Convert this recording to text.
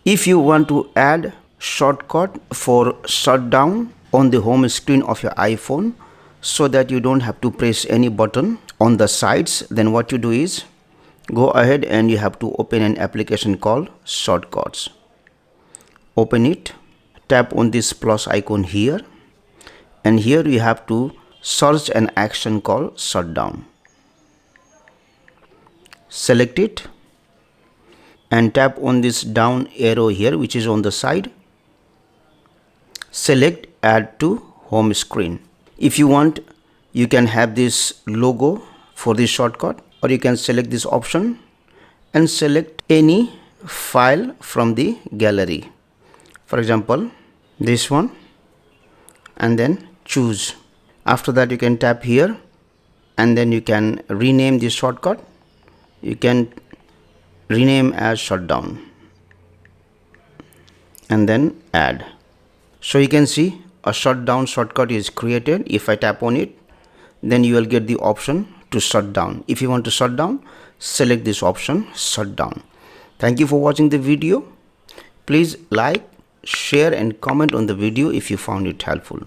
If you want to add shortcut for shutdown on the home screen of your iPhone so that you don't have to press any button on the sides, then what you do is go ahead and you have to open an application called Shortcuts. Open it, tap on this plus icon here, and here you have to search an action called shutdown. Select it and tap on this down arrow here which is on the side. Select add to home screen. If you want, you can have this logo for this shortcut, or you can select this option and select any file from the gallery. For example, this one, and then choose. After that you can tap here and then you can rename this shortcut. You can rename as shutdown and then add. So you can see a shutdown shortcut is created. If I tap on it, then you will get the option to shut down. If you want to shut down, select this option, shut down. Thank you for watching the video. Please like, share and comment on the video if you found it helpful.